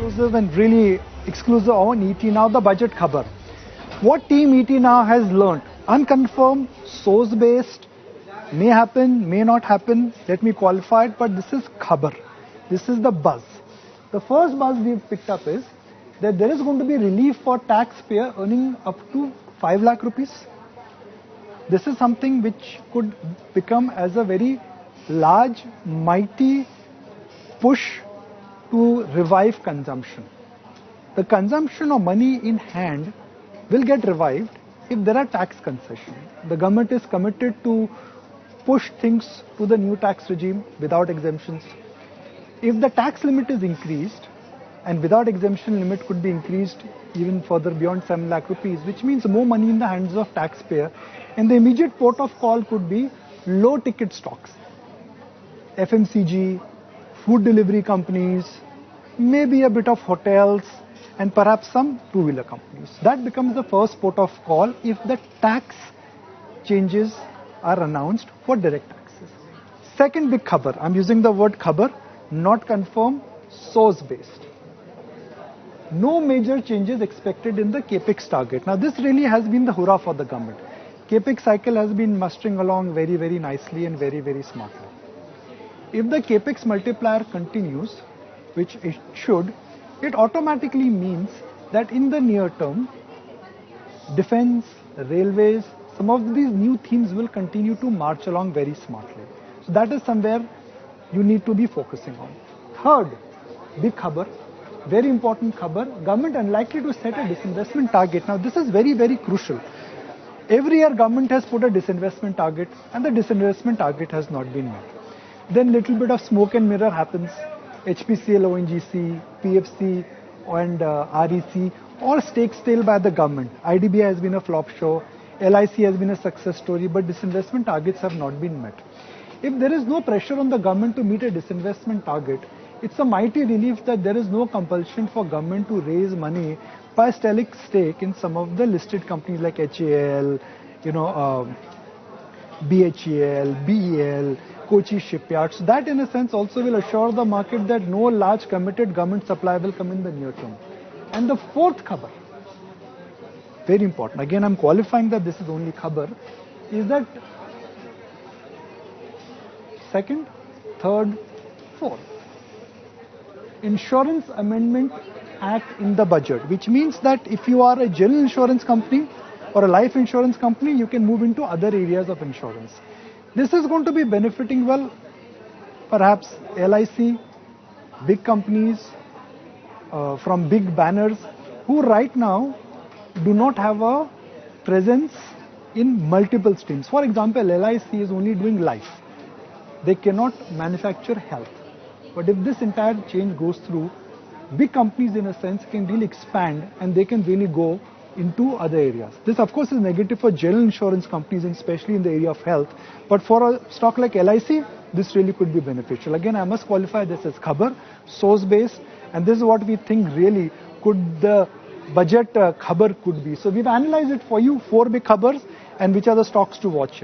exclusive and really exclusive on ET Now, the budget khabar. What team ET Now has learned? Unconfirmed, source-based, may happen, may not happen. Let me qualify it, but this is khabar. This is the buzz. The first buzz we've picked up is that there is going to be relief for taxpayer earning up to 5 lakh rupees. This is something which could become as a very large, mighty push to revive consumption. The consumption of money in hand will get revived if there are tax concessions. The government is committed to push things to the new tax regime without exemptions. If the tax limit is increased, and without exemption limit could be increased even further beyond 7 lakh rupees, which means more money in the hands of taxpayer, and the immediate port of call could be low ticket stocks. FMCG, food delivery companies, maybe a bit of hotels, and perhaps some two-wheeler companies. That becomes the first port of call if the tax changes are announced for direct taxes. Second big khabar, I'm using the word khabar, not confirmed, source-based. No major changes expected in the capex target. Now this really has been the hurrah for the government. Capex cycle has been mustering along very, very nicely and very, very smartly. If the capex multiplier continues, which it should, it automatically means that in the near term, defense, railways, some of these new themes will continue to march along very smartly. So that is somewhere you need to be focusing on. Third, big khabar, very important khabar, government unlikely to set a disinvestment target. Now this is very, very crucial. Every year government has put a disinvestment target and the disinvestment target has not been met. Then little bit of smoke and mirror happens. HPCL, ONGC, PFC and REC, all stakes still by the government. IDBI has been a flop show, LIC has been a success story, but disinvestment targets have not been met. If there is no pressure on the government to meet a disinvestment target, it's a mighty relief that there is no compulsion for government to raise money by selling stake in some of the listed companies like HAL, BHEL, BEL, Kochi shipyards. So that in a sense also will assure the market that no large committed government supply will come in the near term. And the fourth khabar, very important, again I'm qualifying that this is only khabar, is that second, third, fourth, Insurance Amendment Act in the budget, which means that if you are a general insurance company or a life insurance company, you can move into other areas of insurance. This is going to be benefiting, well, perhaps LIC, big companies from big banners who right now do not have a presence in multiple streams. For example, LIC is only doing life. They cannot manufacture health. But if this entire change goes through, big companies in a sense can really expand and they can really go into other areas. This of course is negative for general insurance companies and especially in the area of health. But for a stock like LIC, this really could be beneficial. Again, I must qualify this as khabar, source based, and this is what we think really could the budget khabar could be. So we've analyzed it for you, 4 big khabars, and which are the stocks to watch here.